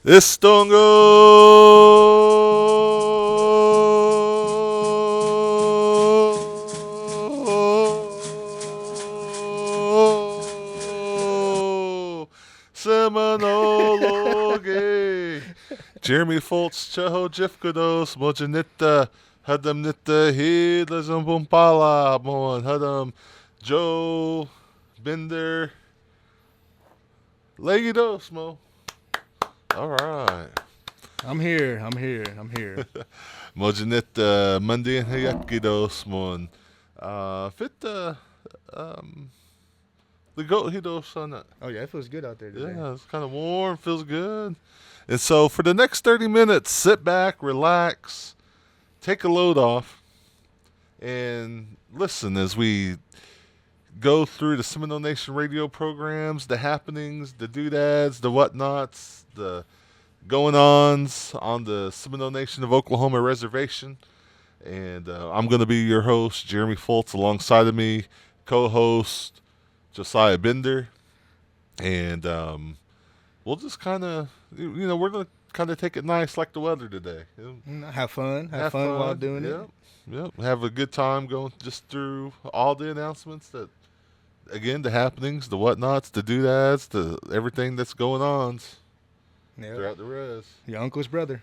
Estongo! Seminole! Jeremy Foltz, Chaho Jifkados, Mojanita, Hadam Nita, Hidlazum Bumpala, Mon, Hadam, Joe, Bender, Legidos, Mo. All right. I'm here. I'm here. I'm here. Mojanita, Monday and Hayakidos, Mon. Fit um, the goat hidos on it. Oh yeah, it feels good out there today. Yeah, it's kind of warm, feels good. And so for the next 30 minutes, sit back, relax, take a load off, and listen as we go through the Seminole Nation radio programs, the happenings, the doodads, the whatnots, the going ons on the Seminole Nation of Oklahoma reservation. And I'm going to be your host, Jeremy Foltz, alongside of me, co host Josiah Bender. And we'll just kind of, we're going to kind of take it nice like the weather today. Have fun. Have fun while doing Yep. it. Yep. Have a good time going just through all the announcements that, again, the happenings, the whatnots, the doodads, the everything that's going on Yeah. throughout the res. Your uncle's brother.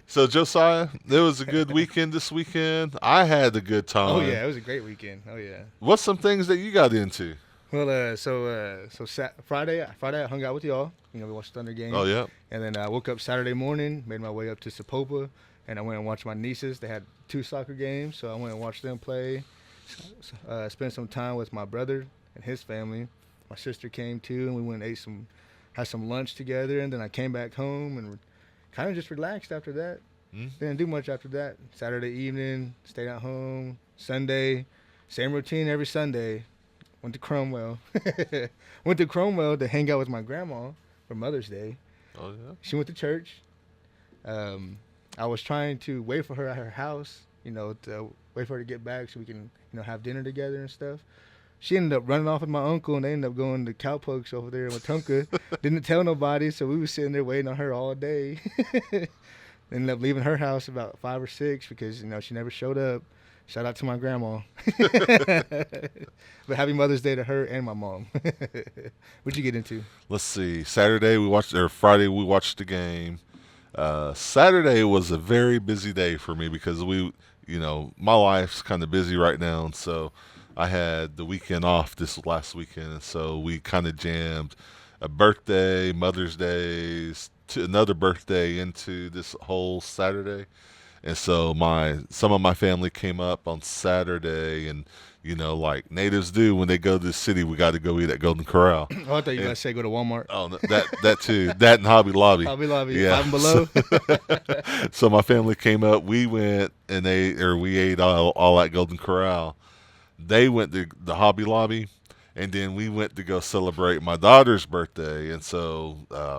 So, Josiah, it was a good weekend this weekend. I had a good time. Oh yeah, it was a great weekend. Oh yeah. What's some things that you got into? Well, Friday I hung out with y'all. We watched the Thunder game. Oh, yeah. And then I woke up Saturday morning, made my way up to Sapopa, and I went and watched my nieces. They had 2 soccer games, so I went and watched them play. Spent some time with my brother and his family. My sister came too, and we went and had some lunch together. And then I came back home and kind of just relaxed after that. Didn't do much after that. Saturday evening, stayed at home. Sunday, same routine every Sunday. Went to Cromwell. Went to Cromwell to hang out with my grandma for Mother's Day. Oh, yeah. She went to church. I was trying to wait for her at her house, to wait for her to get back so we can, have dinner together and stuff. She ended up running off with my uncle, and they ended up going to Cowpokes over there in Wetumpka. Didn't tell nobody, so we were sitting there waiting on her all day. Ended up leaving her house about 5 or 6 because, she never showed up. Shout out to my grandma. But happy Mother's Day to her and my mom. What'd you get into? Let's see. Friday we watched the game. Saturday was a very busy day for me because my life's kind of busy right now, and so I had the weekend off this last weekend, and so we kind of jammed a birthday, Mother's Day, to another birthday into this whole Saturday. And so some of my family came up on Saturday, and like natives do when they go to the city, we got to go eat at Golden Corral. Oh, I thought you were going to say go to Walmart. Oh, that too, that and Hobby Lobby. Hobby Lobby, yeah. 5 and below. So my family came up. We went and we ate all at Golden Corral. They went to the Hobby Lobby, and then we went to go celebrate my daughter's birthday, and so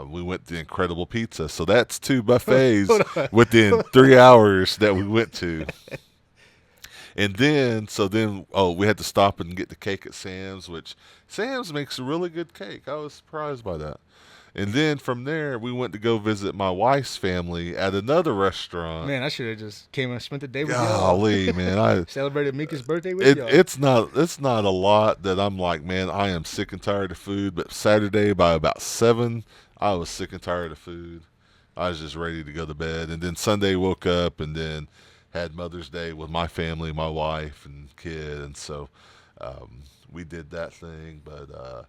we went to Incredible Pizza. So that's 2 buffets within 3 hours that we went to. And then, we had to stop and get the cake at Sam's, which Sam's makes a really good cake. I was surprised by that. And then from there, we went to go visit my wife's family at another restaurant. Man, I should have just came and spent the day with Golly, y'all. man, I celebrated Mika's birthday with y'all. It's not a lot that I'm like, man, I am sick and tired of food. But Saturday by about 7, I was sick and tired of food. I was just ready to go to bed. And then Sunday woke up and then had Mother's Day with my family, my wife and kid, and so we did that thing. But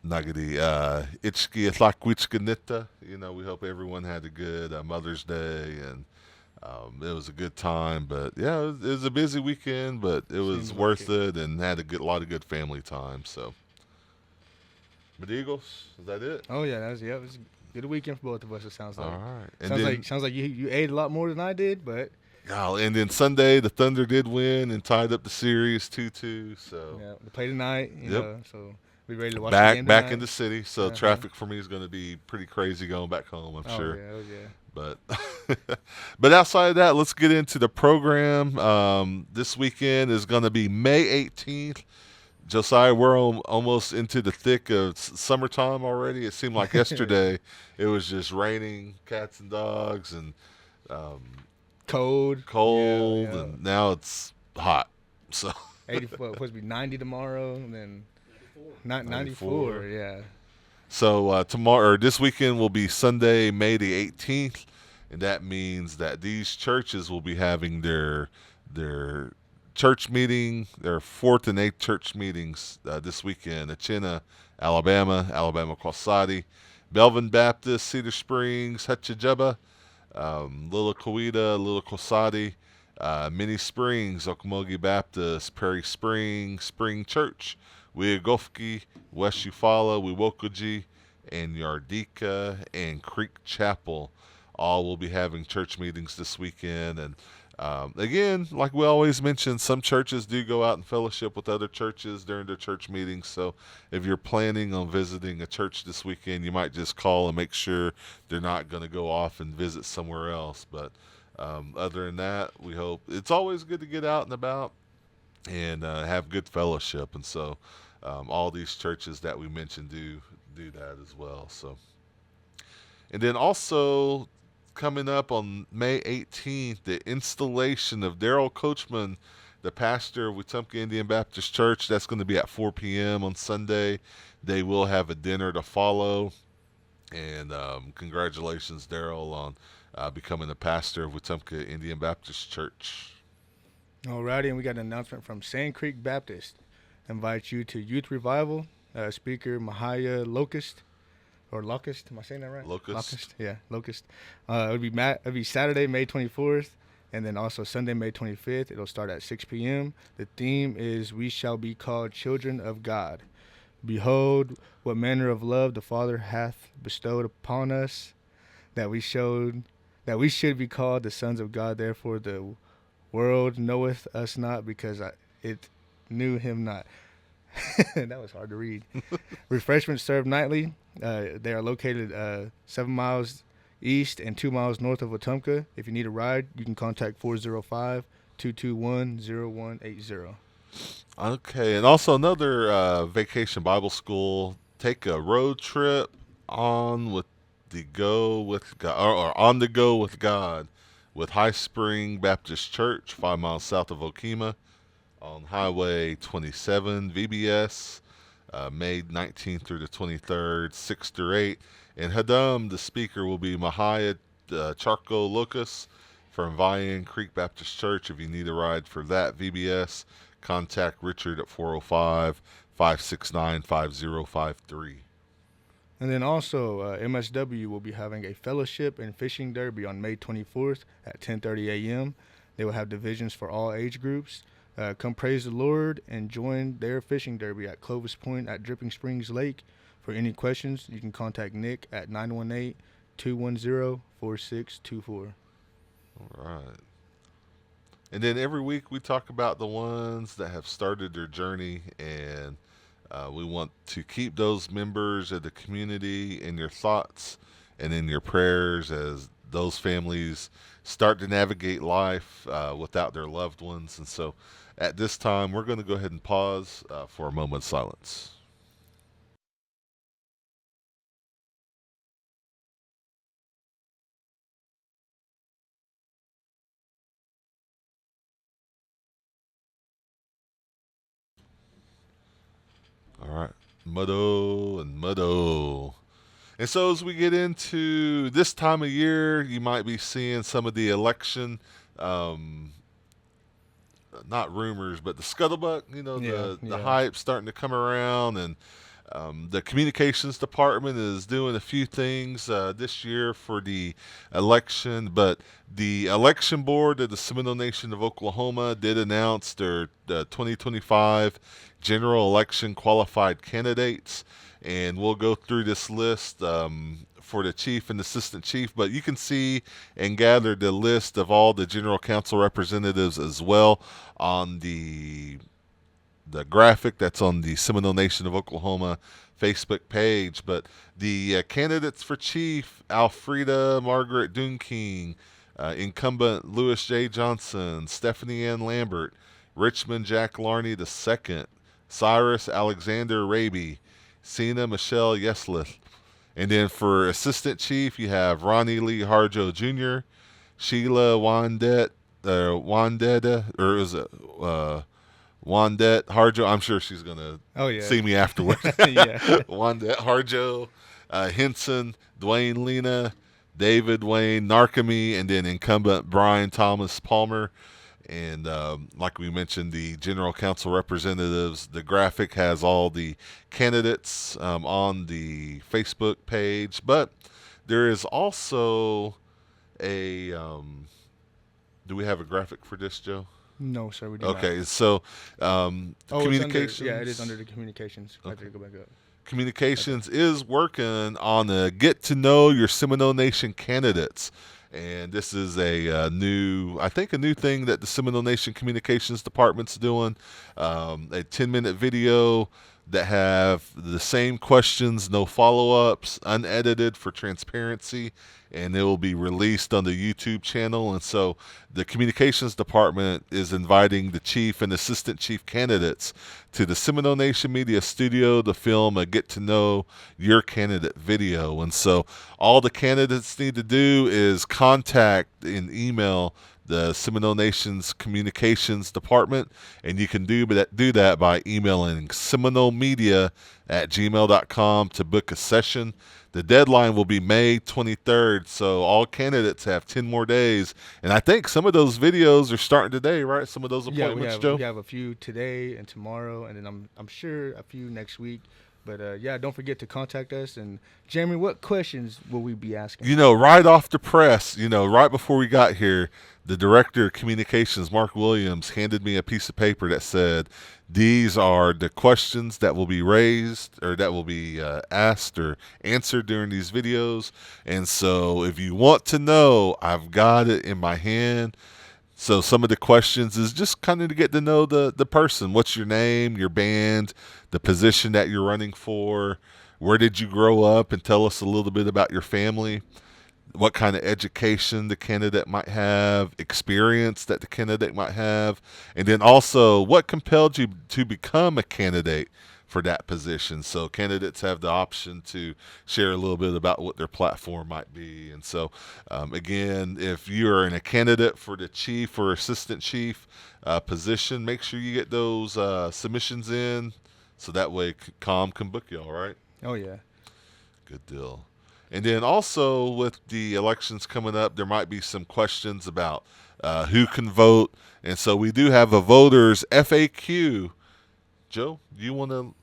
Nagadi Ichki Itlakwitchkanita. We hope everyone had a good Mother's Day, and it was a good time. But yeah, it was a busy weekend, but it was Seems worth like it, and had a lot of good family time. So, but Eagles, is that it? Oh yeah, it was a good weekend for both of us. It sounds like. All right, and sounds like you ate a lot more than I did, but. And then Sunday, the Thunder did win and tied up the series 2-2. So yeah, we play tonight. So we ready to watch back the game back tonight. in the city. So traffic for me is going to be pretty crazy going back home, I'm sure. Yeah. But outside of that, let's get into the program. This weekend is going to be May 18th. Josiah, we're almost into the thick of summertime already. It seemed like yesterday it was just raining, cats and dogs, and um, Cold. Yeah, cold, yeah. and now it's hot. So 84. Supposed to be 90 tomorrow, and then not 94. 94. Yeah. So tomorrow or this weekend will be Sunday, May the 18th, and that means that these churches will be having their church meeting, their fourth and eighth church meetings this weekend. Achina, Alabama, Alabama Quasadi, Belvin Baptist, Cedar Springs, Hutchajeba, Little Coweta, Little Quasadi, Mini Springs, Okmulgee Baptist, Prairie Springs, Spring Church, Wiagofki, West Eufaula, Wiwokoji, and Yardika and Creek Chapel all will be having church meetings this weekend. And again, like we always mention, some churches do go out and fellowship with other churches during their church meetings. So if you're planning on visiting a church this weekend, you might just call and make sure they're not going to go off and visit somewhere else. But other than that, we hope it's always good to get out and about and have good fellowship. And so all these churches that we mentioned do that as well. So, and then also coming up on May 18th, the installation of Daryl Coachman, the pastor of Wetumpka Indian Baptist Church. That's going to be at 4 p.m. on Sunday. They will have a dinner to follow. And congratulations, Daryl, on becoming the pastor of Wetumpka Indian Baptist Church. Alrighty, and we got an announcement from Sand Creek Baptist. Invite you to Youth Revival. Speaker Mahaya Locust. Or Locust, am I saying that right? Locust. Yeah, Locust. It'll be Saturday, May 24th, and then also Sunday, May 25th. It'll start at 6 p.m. The theme is "We shall be called children of God. Behold, what manner of love the Father hath bestowed upon us, that we should be called the sons of God. Therefore, the world knoweth us not, because it knew him not." That was hard to read. Refreshments served nightly. They are located 7 miles east and 2 miles north of Wetumpka. If you need a ride, you can contact 405-221-0180. Okay, and also another vacation Bible school. Take a road trip on with the go with God, or on the go with God, with High Spring Baptist Church, 5 miles south of Okima, on Highway 27, VBS, May 19th through the 23rd, 6 to 8. And Hadam, the speaker, will be Mahaya Charco Lucas from Vian Creek Baptist Church. If you need a ride for that VBS, contact Richard at 405-569-5053. And then also, MSW will be having a fellowship and fishing derby on May 24th at 10:30 a.m. They will have divisions for all age groups. Come praise the Lord and join their fishing derby at Clovis Point at Dripping Springs Lake. For any questions, you can contact Nick at 918-210-4624. All right. And then every week we talk about the ones that have started their journey, and we want to keep those members of the community in your thoughts and in your prayers as those families start to navigate life without their loved ones. And so at this time, we're going to go ahead and pause for a moment of silence. All right. Muddo and Muddo. And so as we get into this time of year, you might be seeing some of the election, not rumors, but the scuttlebutt, the hype starting to come around. And the communications department is doing a few things this year for the election. But the election board of the Seminole Nation of Oklahoma did announce their 2025 general election qualified candidates. And we'll go through this list for the chief and assistant chief, but you can see and gather the list of all the general council representatives as well on the graphic that's on the Seminole Nation of Oklahoma Facebook page. But the candidates for chief: Alfreda Margaret Dunking, incumbent Louis J. Johnson, Stephanie Ann Lambert, Richmond Jack Larney II, Cyrus Alexander Raby, Sina Michelle Yeslith. And then for assistant chief, you have Ronnie Lee Harjo Jr., Sheila Wandetta, or is it Wandette Harjo? I'm sure she's going to Oh yeah. see me afterward. Yeah. Wandette Harjo, Henson, Dwayne Lena, David Wayne Narkamy, and then incumbent Brian Thomas Palmer. And like we mentioned, the general council representatives, the graphic has all the candidates on the Facebook page. But there is also a. Do we have a graphic for this, Joe? No, sir, we do not. Okay, so communications. It is under the communications. I have to go back up. Communications is working on a get to know your Seminole Nation candidates. And this is a new thing that the Seminole Nation Communications Department's doing. A 10-minute video that have the same questions, no follow-ups, unedited for transparency, and it will be released on the YouTube channel. And so the communications department is inviting the chief and assistant chief candidates to the Seminole Nation Media Studio to film a get to know your candidate video. And so all the candidates need to do is contact and email the Seminole Nation's communications department, and you can do that by emailing seminolemedia@gmail.com to book a session. The deadline will be May 23rd, so all candidates have 10 more days. And I think some of those videos are starting today, right? Some of those appointments, Joe? We have a few today and tomorrow, and then I'm sure a few next week. But, don't forget to contact us. And, Jeremy, what questions will we be asking? Right off the press, right before we got here, the director of communications, Mark Williams, handed me a piece of paper that said, these are the questions that will be raised or that will be asked or answered during these videos. And so if you want to know, I've got it in my hand. So some of the questions is just kind of to get to know the person. What's your name, your band, the position that you're running for, where did you grow up, and tell us a little bit about your family, what kind of education the candidate might have, experience that the candidate might have, and then also what compelled you to become a candidate for that position. So candidates have the option to share a little bit about what their platform might be. And so, again, if you're a candidate for the chief or assistant chief position, make sure you get those submissions in so that way COM can book you, all right? Oh, yeah. Good deal. And then also with the elections coming up, there might be some questions about who can vote. And so we do have a voters FAQ. Joe, do you want to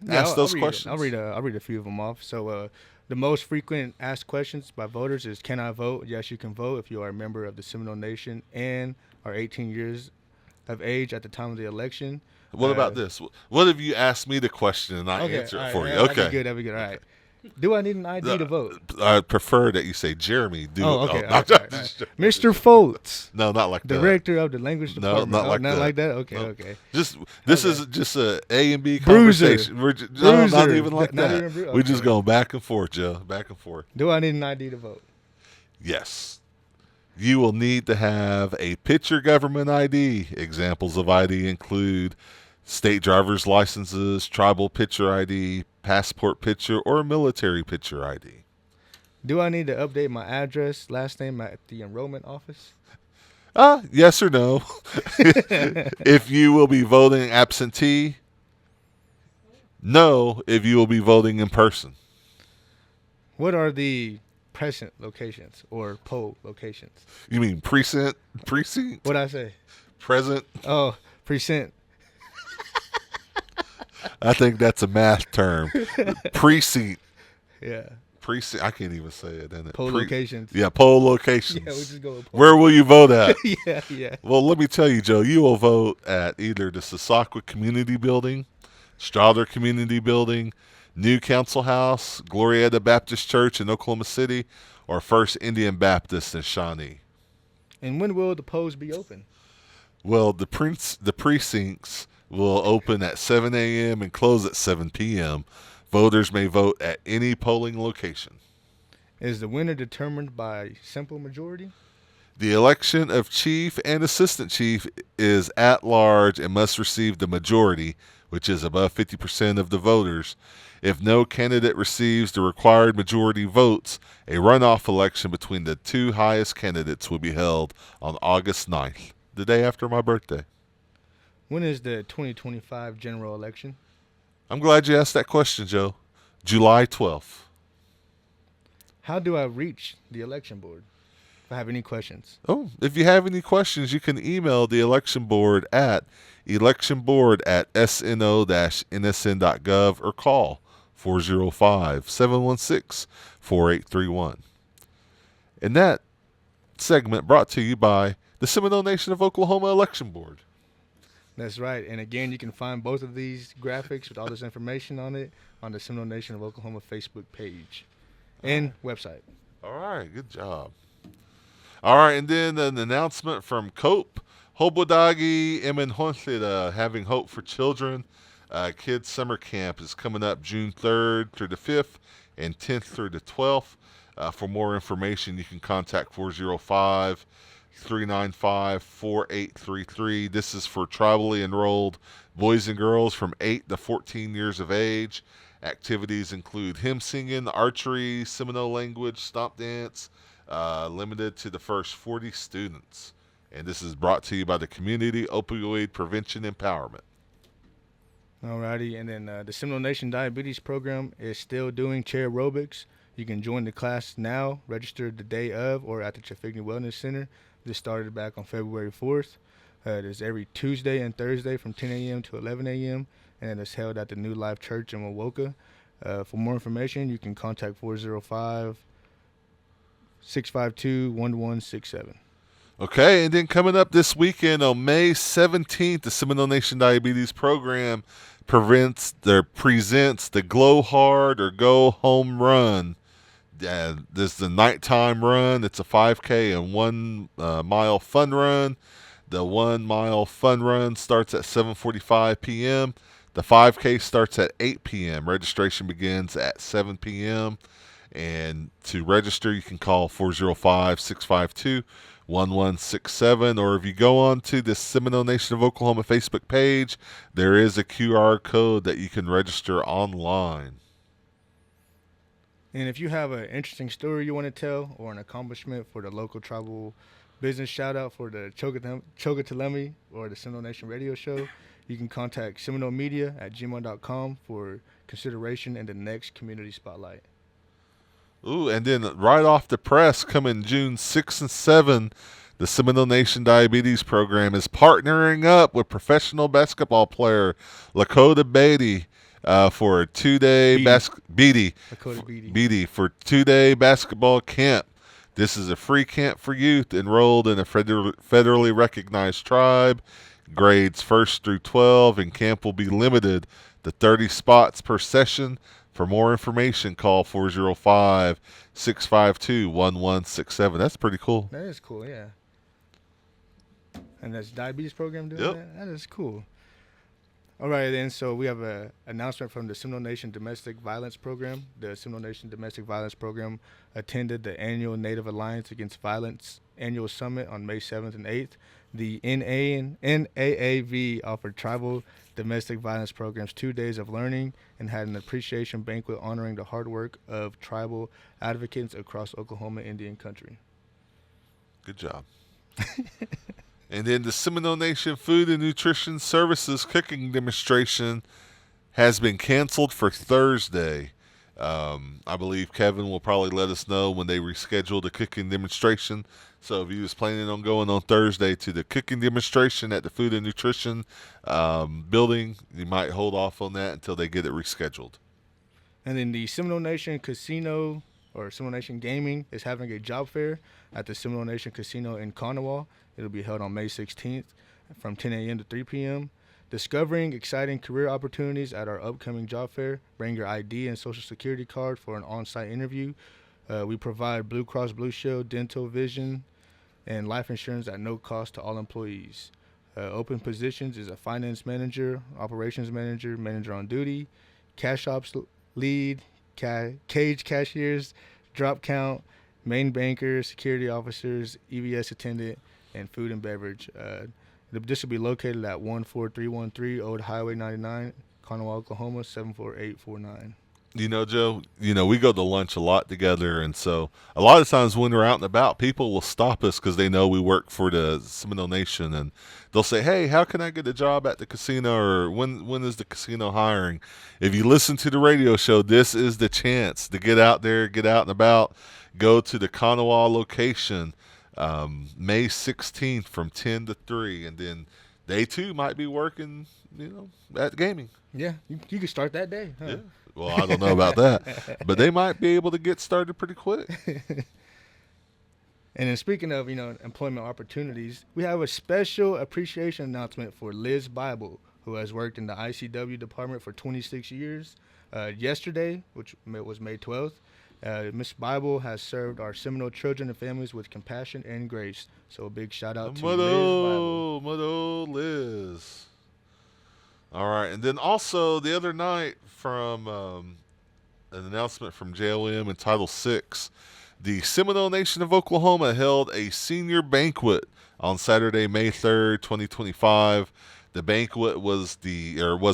ask those questions? I'll read a few of them off. So the most frequent asked questions by voters is, can I vote? Yes, you can vote if you are a member of the Seminole Nation and are 18 years of age at the time of the election. What about this? What if you asked me the question and I answer it for you? Okay. That'd be good. All right. Do I need an ID to vote? I prefer that you say Jeremy. Okay. No, Mr. Foltz. No, not like that. Director of the language department. No, not like that. Okay. This is just a A and B conversation. Bruiser. Not even like Not that. even We're just going back and forth, Joe. Back and forth. Do I need an ID to vote? Yes. You will need to have a picture government ID. Examples of ID include state driver's licenses, tribal picture ID, passport picture, or military picture ID. Do I need to update my address, last name at the enrollment office? Yes or no. If you will be voting absentee, no. If you will be voting in person. What are the present locations or poll locations? You mean precinct? What'd I say? Present? Oh, precinct. I think that's a math term. Precinct. Yeah. Precinct. I can't even say it. Isn't it? Poll locations. Yeah, poll locations. Yeah, we just go with poll. Where will you vote at? Yeah. Well, let me tell you, Joe, you will vote at either the Sasakwa Community Building, Strother Community Building, New Council House, Glorieta Baptist Church in Oklahoma City, or First Indian Baptist in Shawnee. And when will the polls be open? Well, the precincts will open at 7 a.m. and close at 7 p.m. Voters may vote at any polling location. Is the winner determined by simple majority? The election of chief and assistant chief is at large and must receive the majority, which is above 50% of the voters. If no candidate receives the required majority votes, a runoff election between the two highest candidates will be held on August 9th, the day after my birthday. When is the 2025 general election? I'm glad you asked that question, Joe. July 12th. How do I reach the election board if I have any questions? Oh, if you have any questions, you can email the election board at electionboard@sno-nsn.gov or call 405-716-4831. And that segment brought to you by the Seminole Nation of Oklahoma Election Board. That's right. And again, you can find both of these graphics with all this information on it on the Seminole Nation of Oklahoma Facebook page and website. All right, good job. All right, and then an announcement from COPE. Hobodagi Emenhonsida, Having Hope for Children. Kids Summer Camp is coming up June 3rd through the 5th and 10th through the 12th. For more information, you can contact 405-395-4833. This is for tribally enrolled boys and girls from 8 to 14 years of age. Activities include hymn singing, archery, Seminole language, stomp dance, limited to the first 40 students. And this is brought to you by the Community Opioid Prevention Empowerment. Alrighty, and then the Seminole Nation Diabetes Program is still doing chair aerobics. You can join the class now, register the day of, or at the Trafigny Wellness Center. This started back on February 4th. It is every Tuesday and Thursday from 10 a.m. to 11 a.m., and it's held at the New Life Church in Wowoka. For more information, you can contact 405-652-1167. Okay, and then coming up this weekend on May 17th, the Seminole Nation Diabetes Program presents the Glow Hard or Go Home Run. This is the nighttime run. It's a 5K and 1 mile fun run. The 1 mile fun run starts at 7:45 p.m. The 5K starts at 8 p.m. Registration begins at 7 p.m. And to register, you can call 405-652-1167. Or if you go on to the Seminole Nation of Oklahoma Facebook page, there is a QR code that you can register online. And if you have an interesting story you want to tell or an accomplishment for the local tribal business shout out for the Chogatalemi or the Seminole Nation radio show, you can contact seminolemedia@gmail.com for consideration in the next community spotlight. Ooh, and then right off the press, coming June 6 and 7, the Seminole Nation Diabetes Program is partnering up with professional basketball player Lakota Beatty for a 2-day for 2-day basketball camp. This is a free camp for youth enrolled in a federally recognized tribe. Grades 1st through 12, and camp will be limited to 30 spots per session. For more information, call 405-652-1167. That's pretty cool. That is cool, yeah. And that's diabetes program doing Yep. that? That is cool. All right, then. So we have an announcement from the Seminole Nation Domestic Violence Program. The Seminole Nation Domestic Violence Program attended the annual Native Alliance Against Violence annual summit on May 7th and 8th. The NAAV offered tribal domestic violence programs 2 days of learning and had an appreciation banquet honoring the hard work of tribal advocates across Oklahoma Indian country. Good job. And then the Seminole Nation Food and Nutrition Services cooking demonstration has been canceled for Thursday. I believe Kevin will probably let us know when they reschedule the cooking demonstration. So if you was planning on going on Thursday to the cooking demonstration at the Food and Nutrition building, you might hold off on that until they get it rescheduled. And then the Seminole Nation Casino or Seminole Nation Gaming is having a job fair at the Seminole Nation Casino in Conowal. It'll be held on May 16th from 10 a.m. to 3 p.m. Discovering exciting career opportunities at our upcoming job fair. Bring your ID and social security card for an on-site interview. We provide Blue Cross Blue Shield, dental, vision, and life insurance at no cost to all employees. Open positions is a finance manager, operations manager, manager on duty, cash ops lead, cage cashiers, drop count, main banker, security officers, EVS attendant, and food and beverage. This will be located at 14313 Old Highway 99, Conway, Oklahoma 74849. Joe, we go to lunch a lot together, and so a lot of times when we're out and about, people will stop us because they know we work for the Seminole Nation, and they'll say, "Hey, how can I get a job at the casino?" Or when is the casino hiring? If you listen to the radio show, this is the chance to get out there, get out and about, go to the Kanawha location, May 16th from 10 to 3, and then they too might be working, at gaming. Yeah, you can start that day. Huh? Yeah. Well, I don't know about that, but they might be able to get started pretty quick. And then speaking of, employment opportunities, we have a special appreciation announcement for Liz Bible, who has worked in the ICW department for 26 years. Yesterday, which was May 12th, Miss Bible has served our Seminole children and families with compassion and grace. So a big shout out to Liz Bible. Mother Liz. All right, and then also the other night from an announcement from JOM in Title VI, the Seminole Nation of Oklahoma held a senior banquet on Saturday, May 3rd, 2025. The banquet was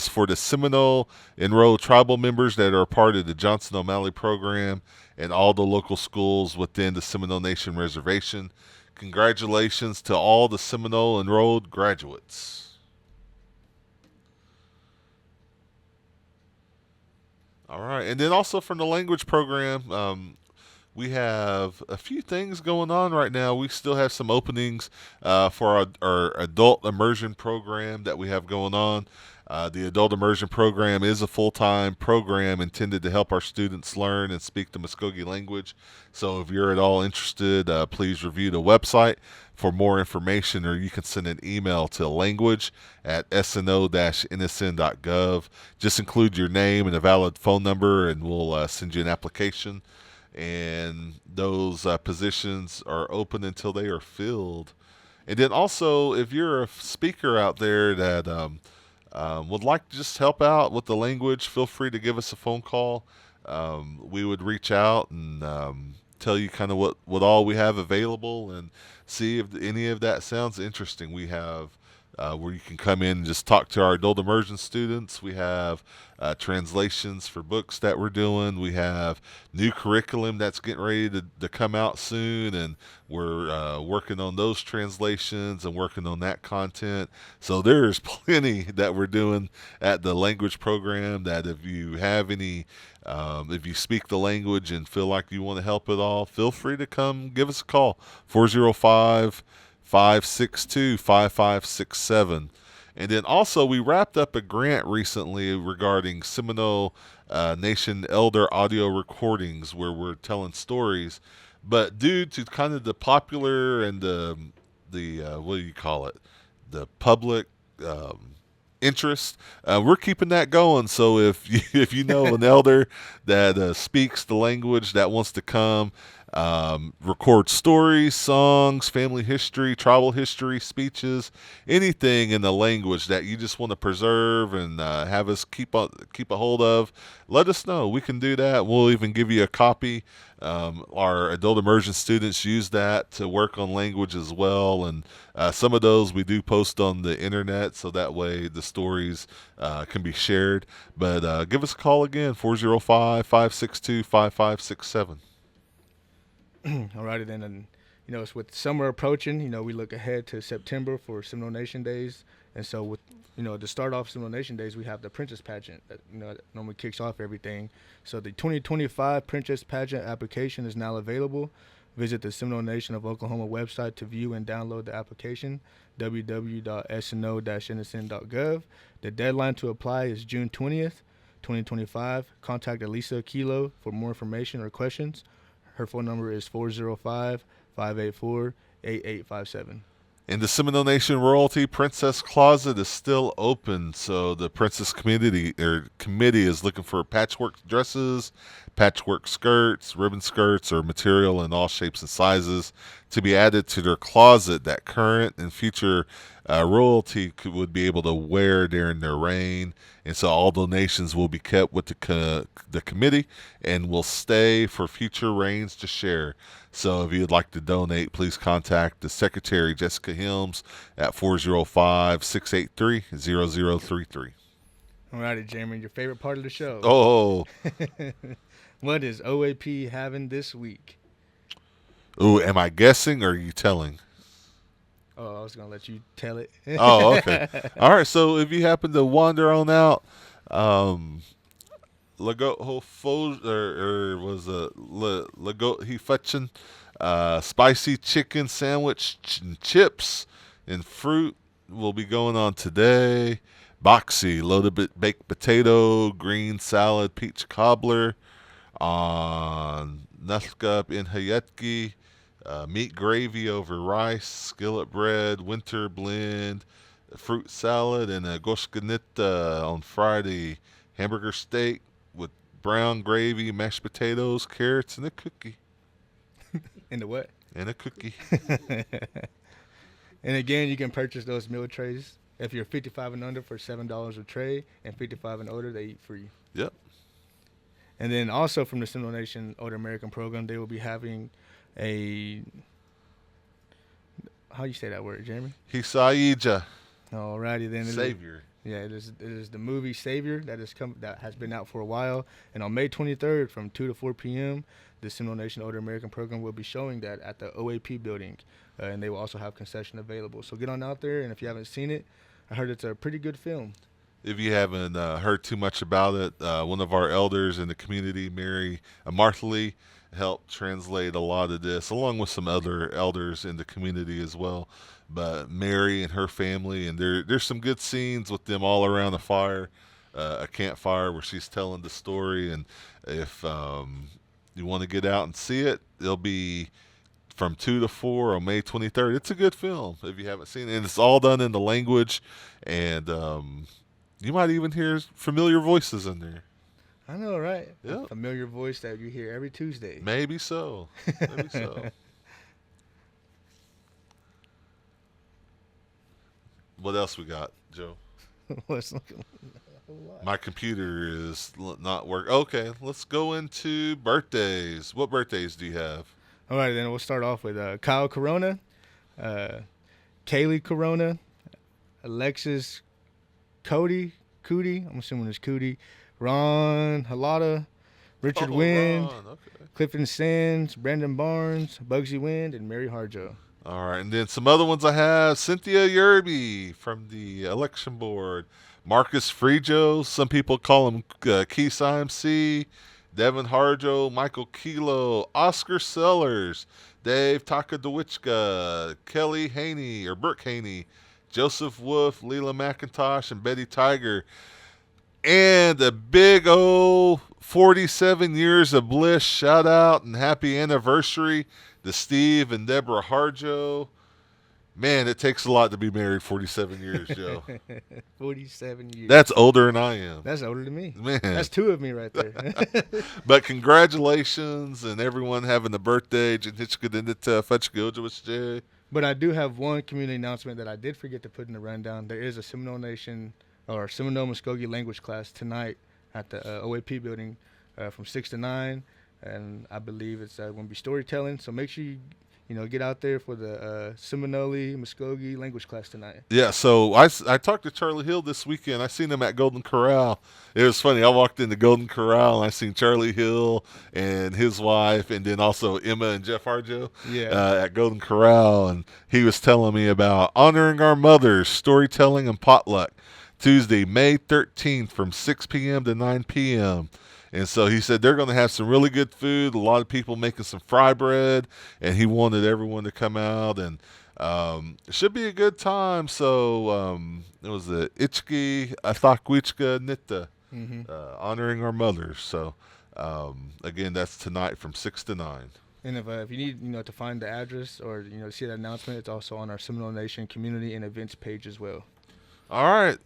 for the Seminole enrolled tribal members that are part of the Johnson O'Malley program and all the local schools within the Seminole Nation Reservation. Congratulations to all the Seminole enrolled graduates. All right, and then also from the language program, we have a few things going on right now. We still have some openings for our adult immersion program that we have going on. The adult immersion program is a full-time program intended to help our students learn and speak the Muskogee language. So if you're at all interested, please review the website for more information, or you can send an email to language@sno-nsn.gov. Just include your name and a valid phone number, and we'll send you an application. And those positions are open until they are filled. And then also, if you're a speaker out there that would like to just help out with the language, feel free to give us a phone call. We would reach out and tell you kind of what all we have available and see if any of that sounds interesting. We have where you can come in and just talk to our adult immersion students. We have translations for books that we're doing. We have new curriculum that's getting ready to come out soon, and we're working on those translations and working on that content. So there's plenty that we're doing at the language program that if you have any if you speak the language and feel like you want to help at all, feel free to come give us a call, 405-562-5567. And then also we wrapped up a grant recently regarding Seminole Nation Elder audio recordings where we're telling stories. But due to kind of the popular and the what do you call it? The public interest, we're keeping that going. So if you know an elder that speaks the language that wants to come record stories, songs, family history, tribal history, speeches, anything in the language that you just want to preserve and have us keep a hold of, let us know. We can do that. We'll even give you a copy. Our adult immersion students use that to work on language as well, and some of those we do post on the internet, so that way the stories can be shared. But give us a call again, 405-562-5567. Alrighty then, and it's with summer approaching. We look ahead to September for Seminole Nation Days, and so with to start off Seminole Nation Days, we have the Princess Pageant that that normally kicks off everything. So the 2025 Princess Pageant application is now available. Visit the Seminole Nation of Oklahoma website to view and download the application, www.sno-nsn.gov. The deadline to apply is June 20th, 2025. Contact Elisa Kilo for more information or questions. Her phone number is 405-584-8857. And the Seminole Nation Royalty Princess Closet is still open, so the Princess committee is looking for patchwork dresses, patchwork skirts, ribbon skirts, or material in all shapes and sizes to be added to their closet that current and future royalty would be able to wear during their reign. And so all donations will be kept with the committee and will stay for future reigns to share. So if you'd like to donate, please contact the Secretary, Jessica Helms, at 405-683-0033. Alrighty, Jeremy, your favorite part of the show. Oh, What is OAP having this week? ooh, am I guessing or are you telling? Oh, I was gonna let you tell it. Oh, okay. All right. So if you happen to wander on out, Lagoat Hofo or was a Lagoat Hefetchen, spicy chicken sandwich and chips and fruit will be going on today. Boxy loaded baked potato, green salad, peach cobbler on Naskap in Hayetki. Meat gravy over rice, skillet bread, winter blend, fruit salad, and a goshkanita on Friday. Hamburger steak with brown gravy, mashed potatoes, carrots, and a cookie. In the what? And a cookie. And again, you can purchase those meal trays if you're 55 and under for $7 a tray, and 55 and older, they eat free. Yep. And then also from the Seminole Nation Older American Program, they will be having a, how you say that word, Jeremy? Hisaija. Alrighty then. Savior. It is the movie Savior that has been out for a while, and on May 23rd from 2 to 4 p.m. the Seminole Nation Older American Program will be showing that at the OAP building, and they will also have concession available. So get on out there, and if you haven't seen it, I heard it's a pretty good film. If you haven't heard too much about it, one of our elders in the community, Mary Martha Lee, helped translate a lot of this, along with some other elders in the community as well. But Mary and her family, and there's some good scenes with them all around the fire, a campfire where she's telling the story. And if you want to get out and see it, it'll be from 2 to 4 on May 23rd. It's a good film if you haven't seen it. And it's all done in the language, and you might even hear familiar voices in there. I know, right? Yeah. A familiar voice that you hear every Tuesday. Maybe so. Maybe so. What else we got, Joe? What's My computer is not working. Okay, let's go into birthdays. What birthdays do you have? All right, then we'll start off with Kyle Corona, Kaylee Corona, Alexis Cootie, I'm assuming it's Cootie, Ron Halata, Richard Wynn, Okay. Clifton Sands, Brandon Barnes, Bugsy Wind, and Mary Harjo. All right, and then some other ones I have. Cynthia Yerby from the election board. Marcus Frijo, some people call him Keys IMC. Devin Harjo, Michael Kilo, Oscar Sellers, Dave Takadowichka, Kelly Haney, or Brooke Haney, Joseph Wolf, Leela McIntosh, and Betty Tiger. And a big old 47 years of bliss shout out and happy anniversary to Steve and Deborah Harjo. Man, it takes a lot to be married 47 years, Joe. 47 years. That's older than I am. That's older than me. Man. That's two of me right there. But congratulations and everyone having a birthday. But I do have one community announcement that I did forget to put in the rundown. There is a Seminole Nation or Seminole Muskogee language class tonight at the OAP building from 6 to 9. And I believe it's going to be storytelling. So make sure you get out there for the Seminole Muskogee language class tonight. Yeah, so I talked to Charlie Hill this weekend. I seen him at Golden Corral. It was funny. I walked into Golden Corral and I seen Charlie Hill and his wife, and then also Emma and Jeff Harjo at Golden Corral. And he was telling me about honoring our mothers, storytelling, and potluck. Tuesday, May 13th from 6 p.m. to 9 p.m. And so he said they're going to have some really good food, a lot of people making some fry bread, and he wanted everyone to come out, and it should be a good time. So it was the Ichki Athakwichka Nitta, honoring our mothers. So again, that's tonight from 6 to 9. And if you need to find the address or see that announcement, it's also on our Seminole Nation community and events page as well. All right.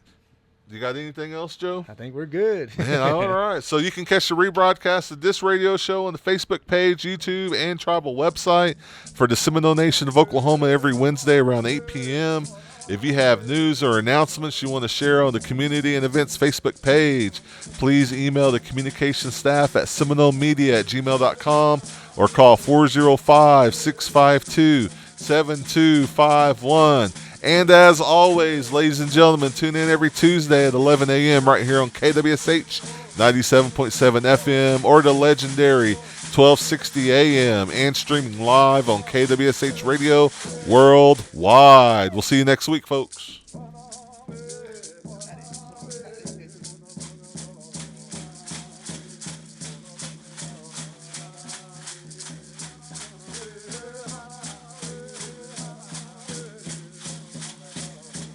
You got anything else, Joe? I think we're good. Yeah, all right. So you can catch the rebroadcast of this radio show on the Facebook page, YouTube, and tribal website for the Seminole Nation of Oklahoma every Wednesday around 8 p.m. If you have news or announcements you want to share on the Community and Events Facebook page, please email the communication staff at seminolemedia@gmail.com or call 405-652-7251. And as always, ladies and gentlemen, tune in every Tuesday at 11 a.m. right here on KWSH 97.7 FM or the legendary 1260 a.m. and streaming live on KWSH Radio worldwide. We'll see you next week, folks.